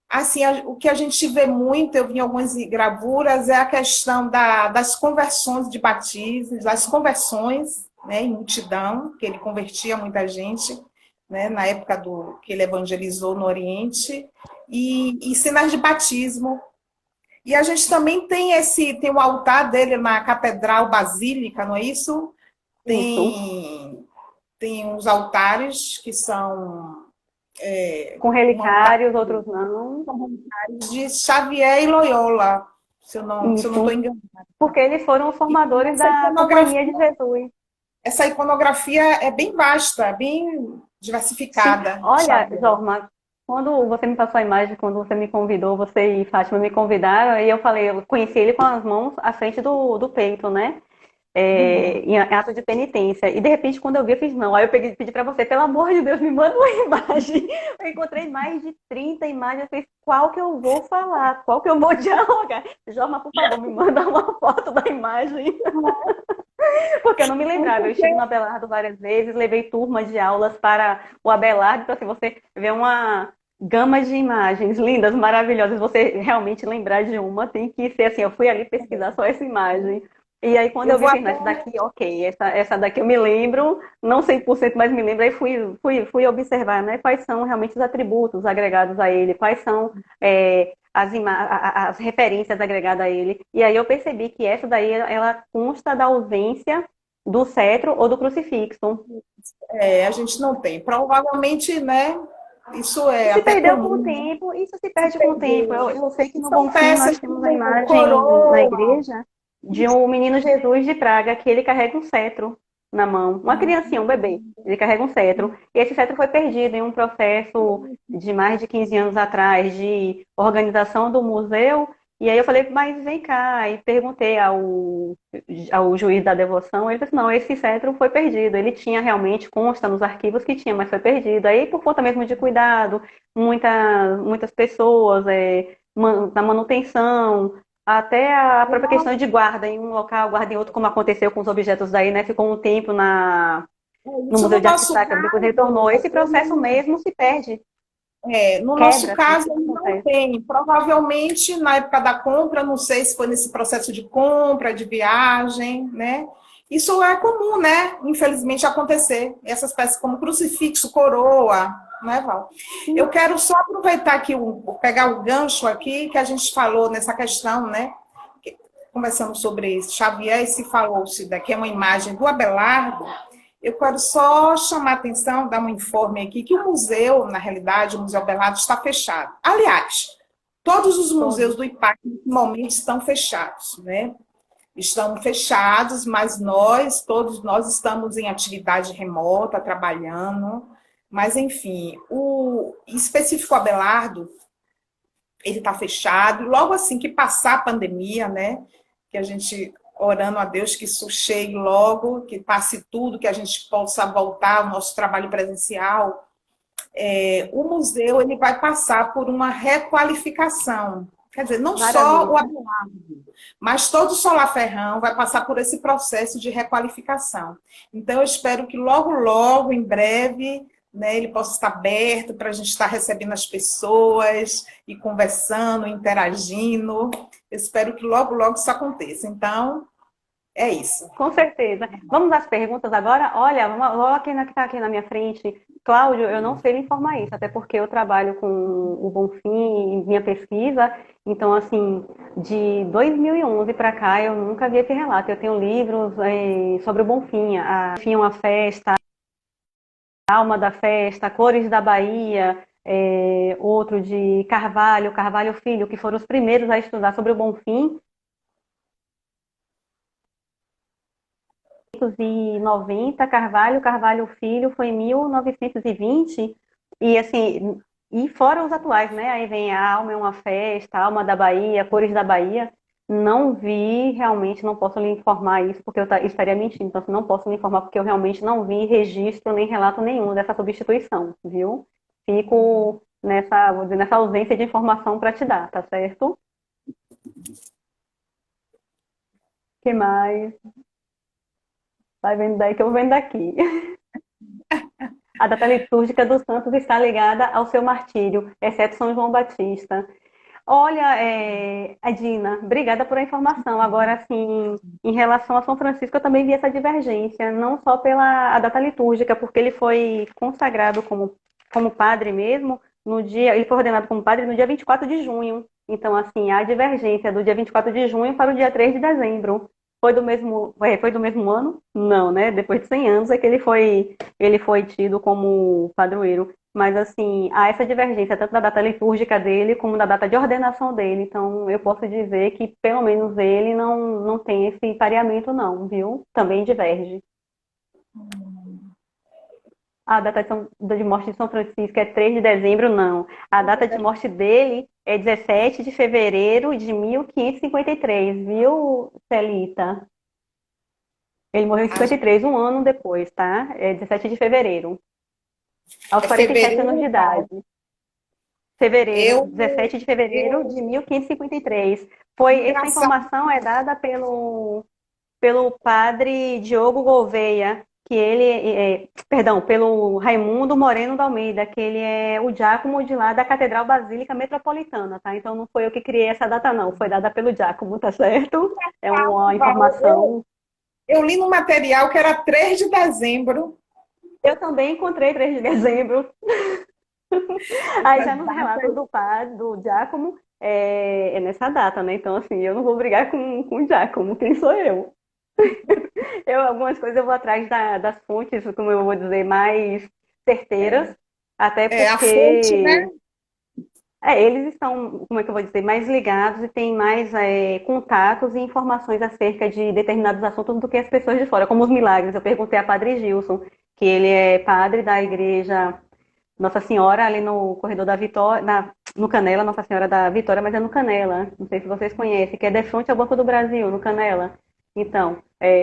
Assim, o que a gente vê muito, eu vi em algumas gravuras, é a questão das conversões de batismos, das conversões, né, em multidão, que ele convertia muita gente, né, na época que ele evangelizou no Oriente, e sinais de batismo. E a gente também tem o altar dele na Catedral Basílica, não é isso? Tem uns altares que são... com relicários, outros não. De Xavier e Loyola, se eu não estou enganada. Porque eles foram os formadores da Companhia de Jesus. essa iconografia é bem vasta, bem Sim, diversificada, olha, Xavier. Jorma, quando você me passou a imagem, quando você me convidou, você e Fátima me convidaram, e eu falei, eu conheci ele com as mãos à frente do peito, né? Em ato de penitência. E de repente, quando eu vi, eu fiz não. Aí eu pedi para você, pelo amor de Deus, me manda uma imagem. Eu encontrei mais de 30 imagens. Eu fiz qual que eu vou falar, qual que eu vou dialogar. Jorma, por favor, me manda uma foto da imagem. Porque eu não me lembrava. Eu estive no Abelardo várias vezes, levei turmas de aulas para o Abelardo. Então, assim, você vê uma gama de imagens lindas, maravilhosas. Você realmente lembrar de uma, tem que ser assim. Eu fui ali pesquisar só essa imagem. E aí, quando Eu eu vi, vou eu fiz, até "Não, essa daqui, ok, essa daqui eu me lembro, não 100%, mas me lembro. Aí fui observar, né, quais são realmente os atributos agregados a ele, quais são as referências agregadas a ele. E aí eu percebi que essa daí, ela consta da ausência do cetro ou do crucifixo. a gente não tem. Provavelmente, né? Isso é Se até perdeu com o comum, né? tempo, isso se Se perde com o tempo. perder. Eu sei que no São Bonfim peças nós que temos a tem imagem na coroa. igreja de um menino Jesus de Praga, que ele carrega um cetro na mão. Uma criancinha, um bebê. Ele carrega um cetro. E esse cetro foi perdido em um processo de mais de 15 anos atrás de organização do museu. E aí eu falei, mas vem cá. E perguntei ao juiz da devoção. Ele disse, não, esse cetro foi perdido. Ele tinha realmente, consta nos arquivos que tinha, mas foi perdido. Aí, por conta mesmo de cuidado, muitas pessoas na manutenção, até a própria questão de guarda em um local, guarda em outro, como aconteceu com os objetos daí, né? Ficou um tempo no Isso Museu no de Arte nosso Sacra, depois retornou. caso, Esse processo mesmo se perde, no nosso quebra-se, caso isso ele não acontece. tem. Provavelmente na época da compra, não sei se foi nesse processo de compra, de viagem, né? Isso é comum, né? Infelizmente acontecer. Essas peças como crucifixo, coroa, né, Val? Eu quero só aproveitar aqui, pegar o gancho aqui que a gente falou nessa questão, né? Conversando sobre Xavier, e se falou-se daqui é uma imagem do Abelardo. Eu quero só chamar a atenção, dar um informe aqui, que o museu, na realidade, o Museu Abelardo está fechado. Aliás, todos os museus Todos. do IPAC, nesse momento, estão fechados, né? Estão fechados, mas nós, todos nós estamos em atividade remota, trabalhando, mas, enfim, o específico Abelardo, ele está fechado, logo assim que passar a pandemia, né, que a gente orando a Deus que isso chegue logo, que passe tudo, que a gente possa voltar ao nosso trabalho presencial, o museu ele vai passar por uma requalificação. Quer dizer, não só o Maravilha. Abelardo, mas todo o Solar Ferrão vai passar por esse processo de requalificação. Então, eu espero que logo, logo, em breve, né, ele possa estar aberto para a gente estar recebendo as pessoas e conversando, interagindo. Eu espero que logo, logo isso aconteça. Então, é isso. Com certeza. Vamos às perguntas agora? Olha, olha quem está aqui na minha frente. Cláudio, eu não sei lhe informar isso, até porque eu trabalho com o Bonfim em minha pesquisa. Então, assim, de 2011 para cá, eu nunca vi esse relato. Eu tenho livros sobre o Bonfim, a Bonfim é uma festa, a Alma da Festa, Cores da Bahia, outro de Carvalho, Carvalho Filho, que foram os primeiros a estudar sobre o Bonfim. 1990, Carvalho Filho foi em 1920, e assim, e fora os atuais, né? Aí vem a Alma é uma Festa, Alma da Bahia, Cores da Bahia. Não vi, realmente não posso lhe informar isso, porque eu estaria mentindo. Então, assim, não posso lhe informar, porque eu realmente não vi registro nem relato nenhum dessa substituição, viu? Fico vou dizer, nessa ausência de informação para te dar, tá certo? O que mais? Vai vendo daí que eu vou vendo daqui. A data litúrgica dos santos está ligada ao seu martírio, exceto São João Batista. Olha, Adina, obrigada por a informação. Agora, assim, em relação a São Francisco, eu também vi essa divergência, não só pela a data litúrgica, porque ele foi consagrado como padre mesmo, ele foi ordenado como padre no dia 24 de junho. Então, assim, há divergência do dia 24 de junho para o dia 3 de dezembro. Foi do mesmo ano? Não, né? Depois de 100 anos é que ele foi tido como padroeiro. Mas, assim, há essa divergência tanto da data litúrgica dele como da data de ordenação dele. Então, eu posso dizer que, pelo menos, ele não tem esse pareamento, não, viu? Também diverge. A data de morte de São Francisco é 3 de dezembro, não. A data de morte dele é 17 de fevereiro de 1553, viu, Celita? Ele morreu em Ah, 53, um ano depois, tá? É 17 de fevereiro, aos é 47 anos de fevereiro, idade. eu, 17 de fevereiro de eu, 1553. Essa engraçado, informação é dada pelo padre Diogo Gouveia, que ele perdão, pelo Raimundo Moreno da Almeida, que ele é o diácono de lá da Catedral Basílica Metropolitana, tá? Então não foi eu que criei essa data, não, foi dada pelo diácono, tá certo? É uma eu, informação. eu li no material que era 3 de dezembro. Eu também encontrei 3 de dezembro. Aí Essa já nos relatos data, do padre, do diácono, é nessa data, né? Então, assim, eu não vou brigar com o diácono, quem sou eu? Algumas coisas eu vou atrás das fontes, como eu vou dizer, mais certeiras, até a fonte, né? porque eles estão, como é que eu vou dizer, mais ligados e têm mais contatos e informações acerca de determinados assuntos do que as pessoas de fora, como os milagres. Eu perguntei a Padre Gilson, que ele é padre da igreja Nossa Senhora, ali no corredor da Vitória, no Canela, Nossa Senhora da Vitória, mas é no Canela, não sei se vocês conhecem, que é de frente ao Banco do Brasil, no Canela. Então,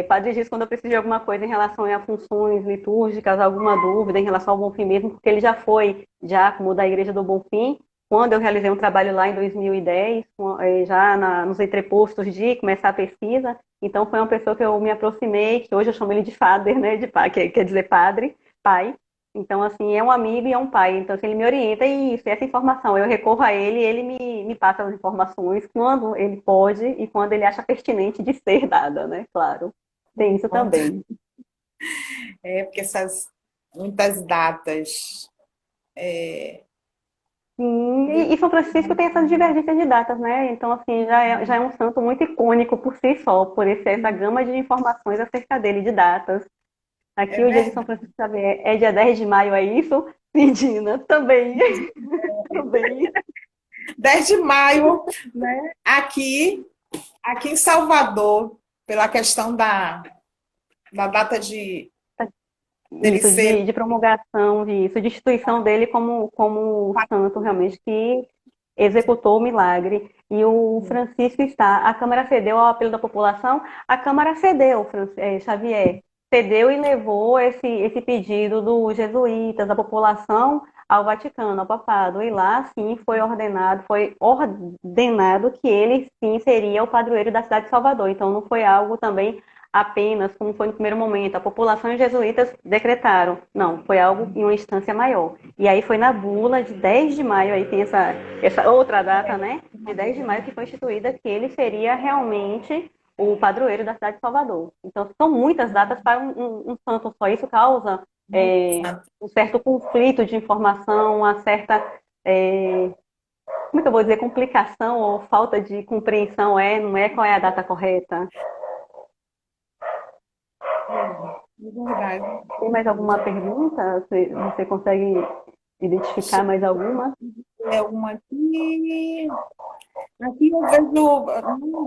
Padre Giz, quando eu preciso de alguma coisa em relação a funções litúrgicas, alguma dúvida em relação ao Bonfim mesmo, porque ele já foi diácono da Igreja do Bonfim, quando eu realizei um trabalho lá em 2010, já nos entrepostos de começar a pesquisa, então foi uma pessoa que eu me aproximei, que hoje eu chamo ele de father, né, de pai, quer dizer padre, pai. Então, assim, é um amigo e é um pai. Então, assim, ele me orienta e isso, essa informação. Eu recorro a ele e ele me passa as informações quando ele pode e quando ele acha pertinente de ser dada, né? Claro. Tem isso também. Porque essas muitas datas. Sim, Viu? e São Francisco tem essas divergências de datas, né? Então, assim, já é um santo muito icônico por si só, por essa gama de informações acerca dele, de datas. É Aqui, o dia de São verdade. Francisco Xavier é dia 10 de maio, é isso? Medina, também. Também. 10 de maio, né? Aqui em Salvador, pela questão da data dele Isso, ser de promulgação, de instituição dele como santo, realmente, que executou o milagre. E o Francisco está. A Câmara cedeu ao apelo da população, a Câmara cedeu, Xavier, cedeu e levou esse pedido dos jesuítas, da população, ao Vaticano, ao papado. E lá, sim, foi ordenado que ele, sim, seria o padroeiro da cidade de Salvador. Então, não foi algo também apenas, como foi no primeiro momento, a população e os jesuítas decretaram. Não, foi algo em uma instância maior. E aí foi na bula de 10 de maio, aí tem essa outra data, né? De 10 de maio que foi instituída que ele seria realmente o padroeiro da cidade de Salvador. Então, são muitas datas para um santo só. Isso causa um certo conflito de informação, uma certa, como é que eu vou dizer, complicação ou falta de compreensão, não é qual é a data correta. verdade. Tem mais alguma pergunta? Você consegue identificar mais alguma? É uma aqui. Aqui eu vejo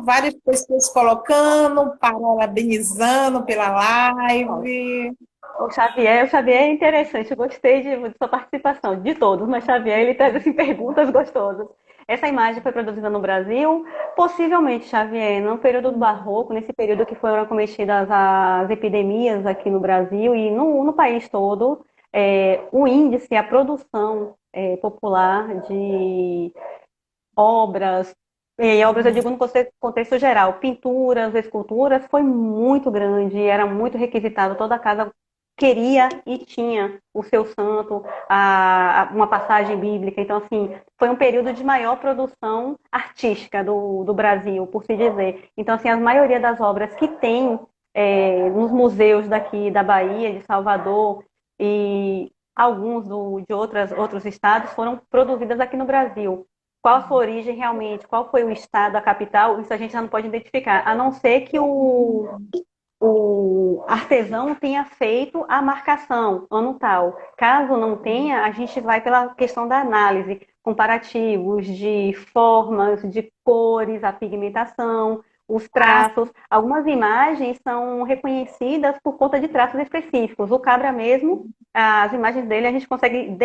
várias pessoas colocando, parabenizando pela live. O Xavier é interessante, eu gostei de sua participação, de todos, mas Xavier, ele traz assim, perguntas gostosas. Essa imagem foi produzida no Brasil, possivelmente, Xavier, no período do Barroco, nesse período que foram cometidas as epidemias aqui no Brasil e no país todo, o índice, a produção popular de obras, e obras eu digo no contexto geral, pinturas, esculturas, foi muito grande, era muito requisitado, toda casa queria e tinha o seu santo, uma passagem bíblica, então assim, foi um período de maior produção artística do Brasil, por se dizer. Então assim, a maioria das obras que tem nos museus daqui da Bahia, de Salvador, e alguns de outros estados foram produzidas aqui no Brasil. Qual a sua origem realmente, qual foi o estado, a capital, isso a gente já não pode identificar, a não ser que o artesão tenha feito a marcação ano tal. Caso não tenha, a gente vai pela questão da análise, comparativos de formas, de cores, a pigmentação, os traços. Algumas imagens são reconhecidas por conta de traços específicos. O cabra mesmo, as imagens dele a gente consegue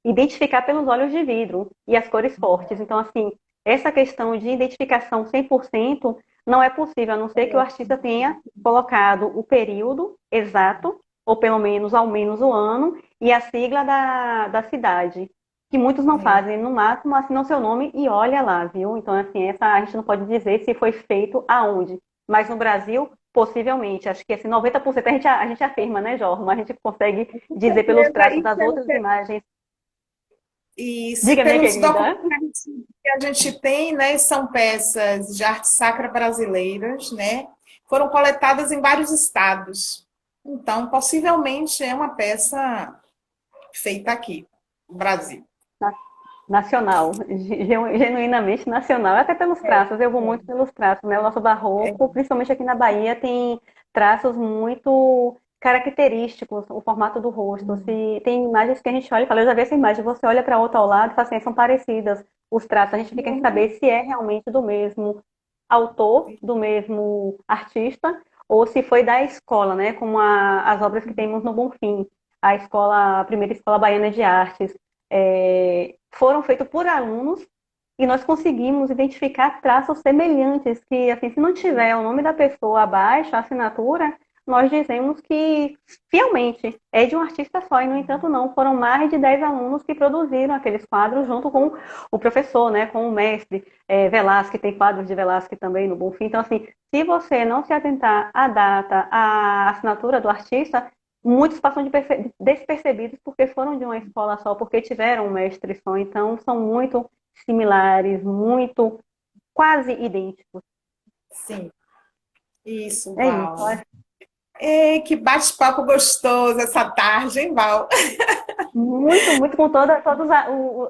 identificar pelos olhos de vidro e as cores fortes. Então, assim, essa questão de identificação 100% não é possível, a não ser que o artista tenha colocado o período exato, ou pelo menos, ao menos o ano, e a sigla da cidade, que muitos não fazem. No máximo, assinam seu nome e olha lá, viu? Então, assim, a gente não pode dizer se foi feito aonde. Mas no Brasil, possivelmente, acho que assim, 90% a gente afirma, né, Jorma? A gente consegue dizer pelos traços das outras imagens. Isso, e Diga, minha pelos querida. documentos que a gente tem, né, são peças de arte sacra brasileiras, né? Foram coletadas em vários estados. Então, possivelmente é uma peça feita aqui, no Brasil. Nacional, genuinamente nacional, até pelos traços, eu vou muito pelos traços, né? O nosso barroco, principalmente aqui na Bahia, tem traços muito característicos, o formato do rosto. Se tem imagens que a gente olha e fala, eu já vi essa imagem, você olha para outra ao lado e fala assim, são parecidas os traços, a gente fica em saber se é realmente do mesmo autor, do mesmo artista, ou se foi da escola, né? Como as obras que temos no Bonfim, a primeira escola baiana de artes foram feitos por alunos e nós conseguimos identificar traços semelhantes que, assim, se não tiver o nome da pessoa abaixo, a assinatura, nós dizemos que fielmente é de um artista só, e no entanto não, foram mais de 10 alunos que produziram aqueles quadros junto com o professor, né, com o mestre Velázquez, tem quadros de Velázquez também no Bonfim. Então, assim, se você não se atentar à data, à assinatura do artista, muitos passam despercebidos porque foram de uma escola só, porque tiveram um mestre só, então são muito similares, muito quase idênticos. Sim, isso, É isso. Val. Que bate-papo gostoso essa tarde, hein, Val? Muito, muito com todas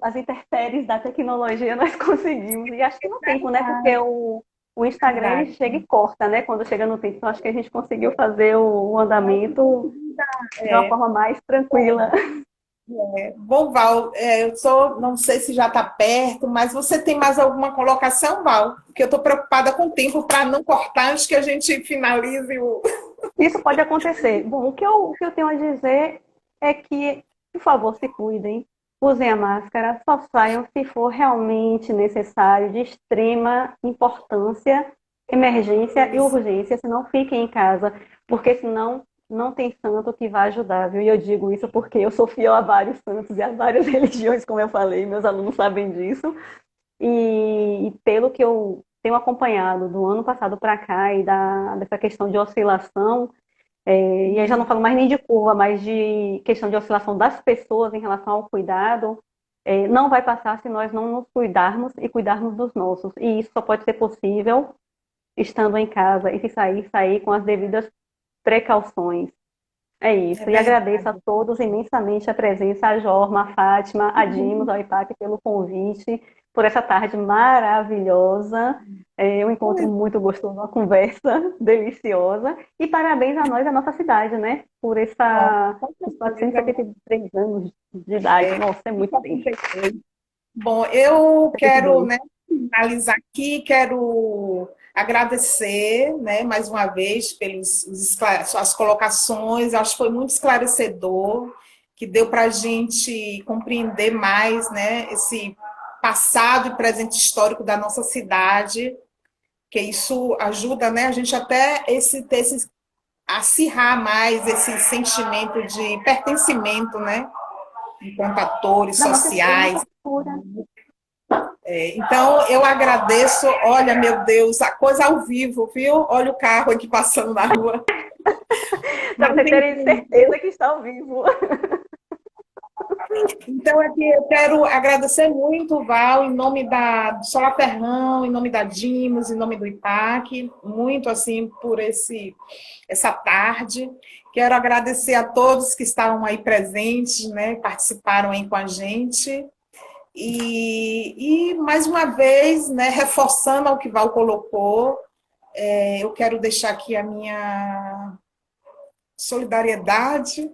as intempéries da tecnologia nós conseguimos. E acho que no tempo, né? Porque o Instagram ele Verdade. chega e corta, né? Quando chega no tempo. Então acho que a gente conseguiu fazer o andamento de uma forma mais tranquila. Bom, Val, não sei se já está perto, mas você tem mais alguma colocação, Val? Porque eu estou preocupada com o tempo para não cortar antes que a gente finalize o. Isso pode acontecer. Bom, o que eu tenho a dizer é que, por favor, se cuidem, usem a máscara, só saiam se for realmente necessário, de extrema importância, emergência e urgência, senão fiquem em casa, porque senão não tem santo que vá ajudar, viu? E eu digo isso porque eu sou fiel a vários santos e a várias religiões, como eu falei, meus alunos sabem disso. E pelo que eu tenho acompanhado do ano passado para cá e dessa questão de oscilação, e aí já não falo mais nem de curva, mas de questão de oscilação das pessoas em relação ao cuidado, não vai passar se nós não nos cuidarmos e cuidarmos dos nossos. E isso só pode ser possível estando em casa e se sair com as devidas precauções. É É isso. E agradeço a verdade. todos imensamente a presença, a Jorma, a Fátima, a Dimos, ao IPAC pelo convite, por essa tarde maravilhosa. Um encontro muito gostoso, uma conversa deliciosa. E parabéns a nós, a nossa cidade, né? Por Bom, com os certeza. 473 anos de idade. Nossa, é muito tempo. Bom, eu quero, 72. né, finalizar aqui, quero agradecer, né, mais uma vez pelas suas colocações, acho que foi muito esclarecedor, que deu para a gente compreender mais, né, esse passado e presente histórico da nossa cidade, que isso ajuda, né, a gente até ter esse, acirrar mais esse sentimento de pertencimento, né, enquanto atores Da nossa sociais. cultura. Então, eu agradeço. Olha, meu Deus, a coisa ao vivo, viu? Olha o carro aqui passando na rua. Para Mas, você terem enfim, certeza que está ao vivo. então, aqui eu quero agradecer muito, Val, em nome do Solaterrão, em nome da Dimos, em nome do IPAC, muito assim por essa tarde. Quero agradecer a todos que estavam aí presentes, né? Participaram aí com a gente. E mais uma vez, né, reforçando o que Val colocou, eu quero deixar aqui a minha solidariedade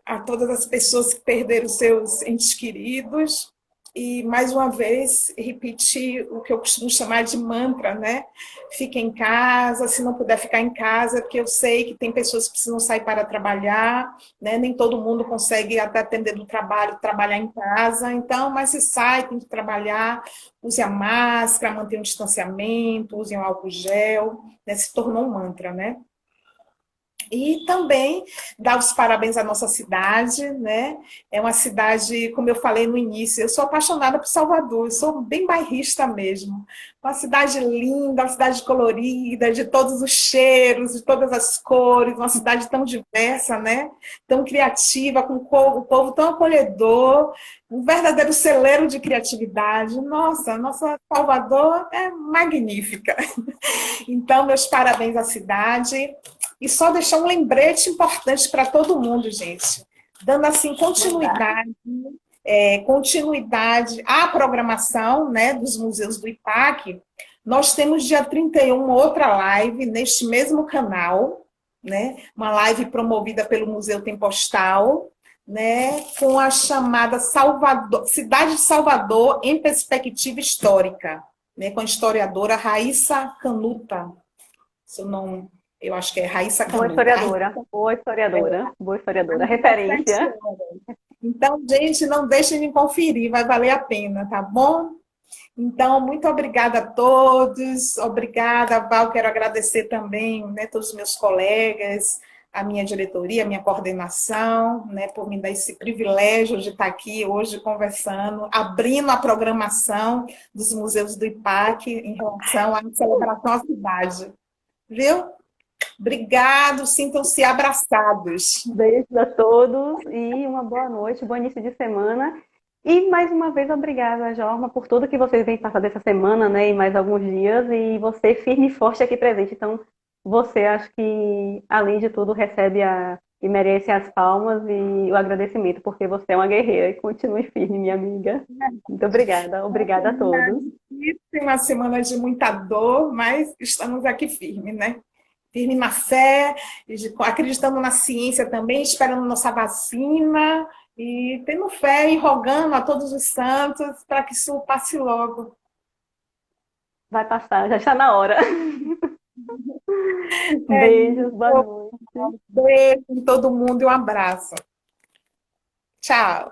a todas as pessoas que perderam seus entes queridos, e, mais uma vez, repetir o que eu costumo chamar de mantra, né? Fique em casa, se não puder ficar em casa, porque eu sei que tem pessoas que precisam sair para trabalhar, né? Nem todo mundo consegue, até atender do trabalho, trabalhar em casa. Então, mas se sai, tem que trabalhar, use a máscara, mantenha o distanciamento, use o álcool gel, né? Se tornou um mantra, né? E também dar os parabéns à nossa cidade, né? É uma cidade, como eu falei no início, eu sou apaixonada por Salvador, eu sou bem bairrista mesmo. Uma cidade linda, uma cidade colorida, de todos os cheiros, de todas as cores, uma cidade tão diversa, né? Tão criativa, com o povo tão acolhedor, um verdadeiro celeiro de criatividade. Nossa Salvador é magnífica. Então, meus parabéns à cidade. E só deixar um lembrete importante para todo mundo, gente. Dando assim continuidade à programação, né, dos museus do IPAC, nós temos dia 31 outra live neste mesmo canal, né, uma live promovida pelo Museu Tempostal, né, com a chamada Cidade de Salvador em Perspectiva Histórica, né, com a historiadora Raíssa Canuta. Se eu não Eu acho que é Raíssa Boa Canuta. historiadora, boa historiadora, boa historiadora, referência. Então, gente, não deixem de conferir, vai valer a pena, tá bom? Então, muito obrigada a todos, obrigada, Val, quero agradecer também, né, todos os meus colegas, a minha diretoria, a minha coordenação, né, por me dar esse privilégio de estar aqui hoje conversando, abrindo a programação dos museus do IPAC em relação à celebração à cidade. Viu? Obrigado, sintam-se abraçados. Beijos a todos e uma boa noite, bom início de semana. E mais uma vez, obrigada, Jorma, por tudo que vocês vêm passar dessa semana, né, e mais alguns dias, e você firme e forte aqui presente. Então, você, acho que, além de tudo, recebe e merece as palmas e o agradecimento, porque você é uma guerreira e continue firme, minha amiga. Muito obrigada a todos. Tem uma semana de muita dor, mas estamos aqui firmes, né? Firme na fé, acreditando na ciência também, esperando nossa vacina e tendo fé e rogando a todos os santos para que isso passe logo. Vai passar, já está na hora. Beijos, boa noite. Beijo em todo mundo e um abraço. Tchau.